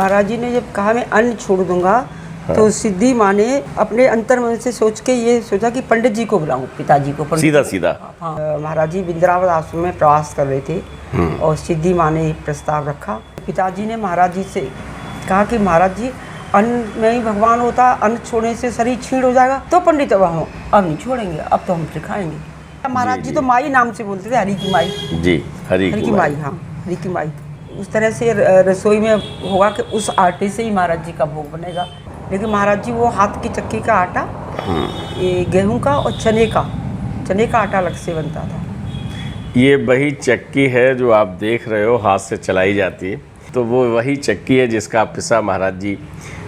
महाराज जी ने जब कहा मैं अन्न छोड़ दूंगा, तो सिद्धि माँ ने अपने अंतर मन से सोच के ये सोचा कि पंडित जी को बुलाऊं, पिताजी को। सीधा सीधा हाँ, महाराज जी वृंदावन आश्रम में प्रवास कर रहे थे और सिद्धि माँ ने प्रस्ताव रखा। पिताजी ने महाराज जी से कहा कि महाराज जी अन्न में ही भगवान होता, अन्न छोड़ने से शरीर क्षीण हो जाएगा। तो पंडित अब नहीं छोड़ेंगे, अब तो हम सिखाएंगे। महाराज जी तो माई नाम से बोलते थे, हरि की माई जी, हरि की माई। हाँ, हरि की माई। उस तरह से रसोई में होगा कि उस आटे से ही महाराज जी का भोग बनेगा। लेकिन महाराज जी वो हाथ की चक्की का आटा, ये गेहूं का और चने का आटा अलग से बनता था। ये वही चक्की है जो आप देख रहे हो, हाथ से चलाई जाती है। तो वो वही चक्की है जिसका पिसा महाराज जी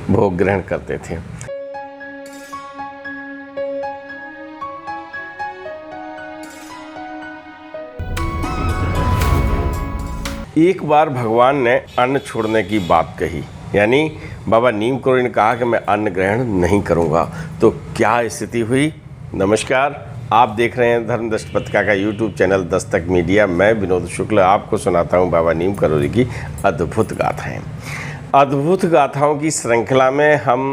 भोग ग्रहण करते थे। एक बार भगवान ने अन्न छोड़ने की बात कही, यानी बाबा नीम करोड़ी ने कहा कि मैं अन्न ग्रहण नहीं करूंगा। तो क्या स्थिति हुई? नमस्कार, आप देख रहे हैं धर्मदृष्टि पत्रिका का यूट्यूब चैनल दस्तक मीडिया। मैं विनोद शुक्ल आपको सुनाता हूं बाबा नीम करोड़ी की अद्भुत गाथाएं। अद्भुत गाथाओं की श्रृंखला में हम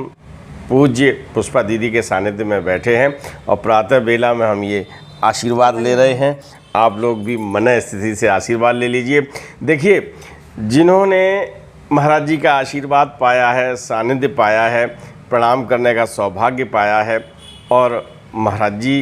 पूज्य पुष्पा दीदी के सानिध्य में बैठे हैं और प्रातः बेला में हम ये आशीर्वाद ले रहे हैं। आप लोग भी मन स्थिति से आशीर्वाद ले लीजिए। देखिए, जिन्होंने महाराज जी का आशीर्वाद पाया है, सानिध्य पाया है, प्रणाम करने का सौभाग्य पाया है और महाराज जी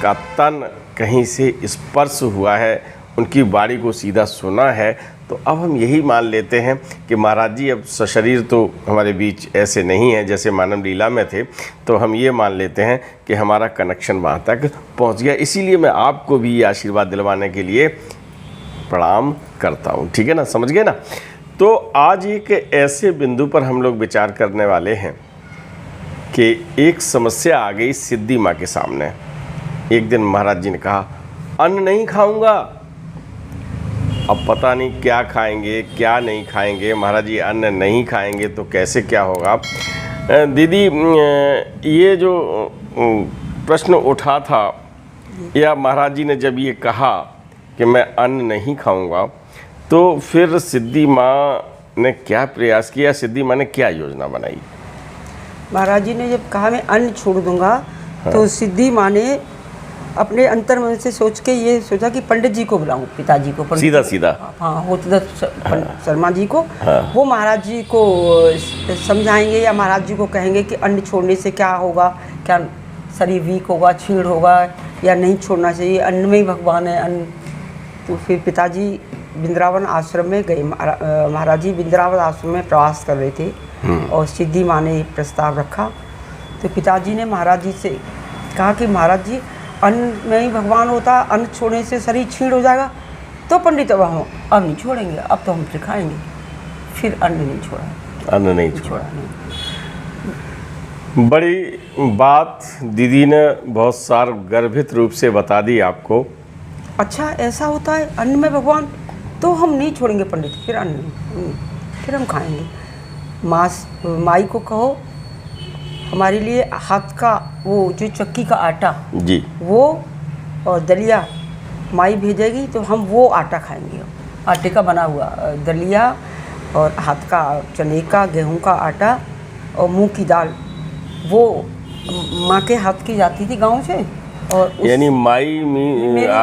का तन कहीं से स्पर्श हुआ है, उनकी वाणी को सीधा सुना है, तो अब हम यही मान लेते हैं कि महाराज जी अब सशरीर तो हमारे बीच ऐसे नहीं हैं जैसे मानव लीला में थे। तो हम ये मान लेते हैं कि हमारा कनेक्शन वहाँ तक पहुँच गया। इसीलिए मैं आपको भी ये आशीर्वाद दिलवाने के लिए प्रणाम करता हूँ। ठीक है ना, समझ गए ना? तो आज एक ऐसे बिंदु पर हम लोग विचार करने वाले हैं कि एक समस्या आ गई सिद्धि माँ के सामने। एक दिन महाराज जी ने कहा अन्न नहीं खाऊंगा। अब पता नहीं क्या खाएंगे क्या नहीं खाएंगे। महाराज जी अन्न नहीं खाएंगे तो कैसे क्या होगा? दीदी, ये जो प्रश्न उठा था, या महाराज जी ने जब ये कहा कि मैं अन्न नहीं खाऊंगा, तो फिर सिद्धि माँ ने क्या प्रयास किया? सिद्धि माँ ने क्या योजना बनाई? महाराज जी ने जब कहा मैं अन्न छोड़ दूंगा, तो सिद्धि माँ ने अपने अंतर मन से सोच के ये सोचा कि पंडित जी को बुलाऊं, पिताजी को। सीधा सीधा हाँ, शर्मा जी को। वो महाराज जी को समझाएंगे या महाराज जी को कहेंगे कि अन्न छोड़ने से क्या होगा, क्या शरीर वीक होगा, क्षीण होगा, या नहीं छोड़ना चाहिए, अन्न में ही भगवान है अन्न। तो फिर पिताजी वृंदावन आश्रम में गए। महाराज जी वृंदावन आश्रम में प्रवास कर रहे थे और सिद्धि माँ ने प्रस्ताव रखा। तो पिताजी ने महाराज जी से कहा कि महाराज जी अन्न में ही भगवान होता, अन्न छोड़ने से शरीर क्षीण हो जाएगा। तो पंडित अब नहीं छोड़ेंगे, अब तो हम सिखाएंगे। फिर अन्न नहीं छोड़ा, अन्न नहीं छोड़ा। बड़ी बात दीदी ने बहुत सार गर्भित रूप से बता दी आपको। अच्छा, ऐसा होता है अन्न में भगवान, तो हम नहीं छोड़ेंगे पंडित, फिर अन्न नहीं, फिर हम खाएंगे। माई को कहो हमारे लिए हाथ का वो जो चक्की का आटा जी, वो और दलिया माई भेजेगी, तो हम वो आटा खाएंगे। आटे का बना हुआ दलिया और हाथ का चने का, गेहूं का आटा और मूंग की दाल, वो माँ के हाथ की जाती थी गांव से। और यानी माई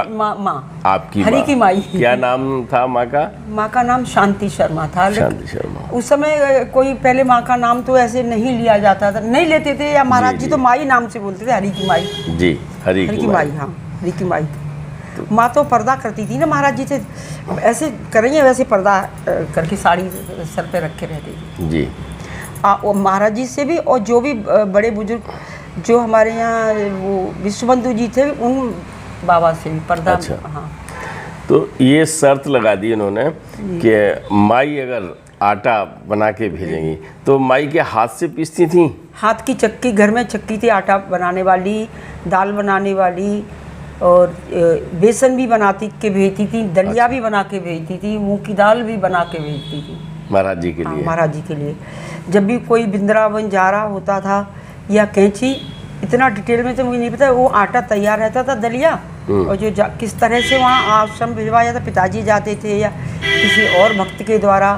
माँ आपकी हरि की माई। क्या नाम था माँ का? माँ का नाम शांति शर्मा था। शांति शर्मा। उस समय कोई पहले माँ का नाम तो ऐसे नहीं लिया जाता था, नहीं लेते थे, या महाराज जी तो माई नाम से बोलते थे, हरि की माई। जी, हरि की माई। हाँ, हरि की माई। माँ तो पर्दा करती थी ना, महाराज जी से ऐसे करेंगे वैसे पर्दा करके साड़ी सर पे रखे रहते थे जी। महाराज जी से भी, और जो भी बड़े बुजुर्ग जो हमारे यहाँ वो विश्वबंधु जी थे, उन बाबा से भी पर्दा। अच्छा। हाँ, तो ये शर्त लगा दी उन्होंने कि माई अगर आटा बना के भेजेंगी तो माई के हाथ से पीसती थी? हाथ की चक्की, घर में चक्की थी आटा बनाने वाली, दाल बनाने वाली, और बेसन भी बनाती के भेजती थी, दलिया अच्छा। भी बना के भेजती थी, मूंग की दाल भी बना के भेजती थी महाराज जी के लिए। महाराज जी के लिए। जब भी कोई वृंदावन जा रहा होता था या कैंची, इतना डिटेल में तो मुझे नहीं पता, वो आटा तैयार रहता था दलिया, और जो किस तरह से वहाँ आश्रम भिजवाया था, पिताजी जाते थे या किसी और भक्त के द्वारा,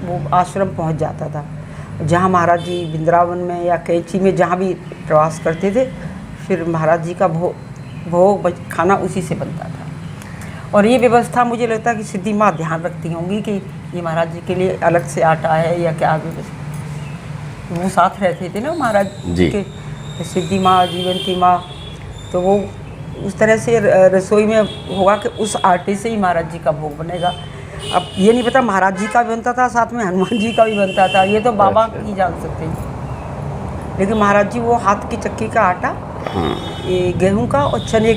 वो आश्रम पहुंच जाता था। जहाँ महाराज जी वृंदावन में या कैंची में जहाँ भी प्रवास करते थे, फिर महाराज जी का भोग खाना उसी से बनता था। और ये व्यवस्था मुझे लगता है कि सिद्धि माँ ध्यान रखती होंगी कि ये महाराज जी के लिए अलग से आटा है या क्या व्यवस्था। वो साथ रहते थे ना महाराज जी के, सिद्धि माँ, जीवंती माँ, तो वो उस तरह से रसोई में होगा कि उस आटे से ही महाराज जी का भोग बनेगा। अब ये नहीं पता महाराज जी का भी बनता था, साथ में हनुमान जी का भी बनता था, ये तो बाबा ही जान सकते हैं। लेकिन महाराज जी वो हाथ की चक्की का आटा, ये गेहूं का और चने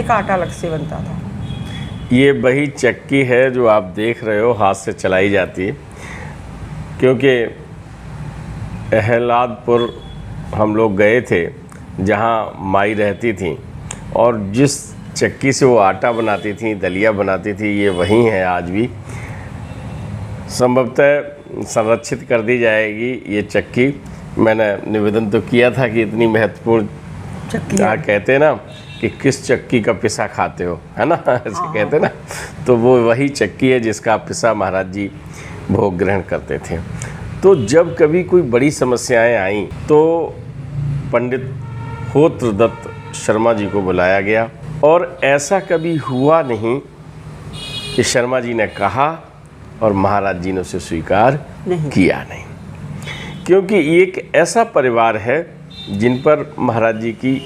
का आटा अलग से बनता था। ये वही चक्की है जो आप देख रहे हो, हाथ से चलाई जाती है। क्योंकि अहलादपुर हम लोग गए थे जहाँ माई रहती थी, और जिस चक्की से वो आटा बनाती थी, दलिया बनाती थी, ये वही है आज भी। संभवतः संरक्षित कर दी जाएगी ये चक्की। मैंने निवेदन तो किया था कि इतनी महत्वपूर्ण चक्की क्या कहते हैं ना कि किस चक्की का पिसा खाते हो, है ना, ऐसे कहते हैं ना। तो वो वही चक्की है जिसका पिसा महाराज जी भोग ग्रहण करते थे। तो जब कभी कोई बड़ी समस्याएं आईं तो पंडित होत्रदत्त शर्मा जी को बुलाया गया, और ऐसा कभी हुआ नहीं कि शर्मा जी ने कहा और महाराज जी ने उसे स्वीकार किया नहीं। क्योंकि एक ऐसा परिवार है जिन पर महाराज जी की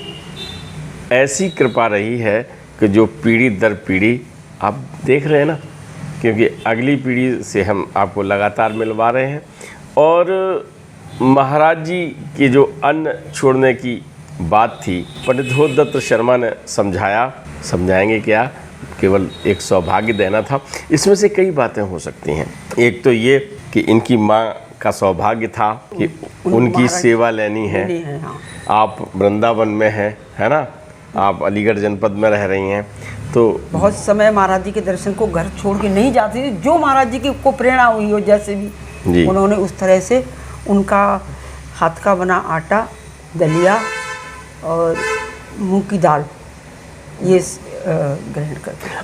ऐसी कृपा रही है कि जो पीढ़ी दर पीढ़ी आप देख रहे हैं ना, क्योंकि अगली पीढ़ी से हम आपको लगातार मिलवा रहे हैं। और महाराज जी की जो अन्न छोड़ने की बात थी, पंडित होत्रदत्त शर्मा ने समझाएंगे क्या, केवल एक सौभाग्य देना था। इसमें से कई बातें हो सकती हैं। एक तो ये कि इनकी माँ का सौभाग्य था कि उनकी सेवा लेनी है। हाँ। आप वृंदावन में हैं, है ना, आप अलीगढ़ जनपद में रह रही हैं, तो बहुत समय महाराज जी के दर्शन को घर छोड़ के नहीं जाती थी। जो महाराज जी की को प्रेरणा हुई हो, जैसे भी उन्होंने उस तरह से उनका हाथ का बना आटा, दलिया और मूंग की दाल ये ग्रहण करते हैं।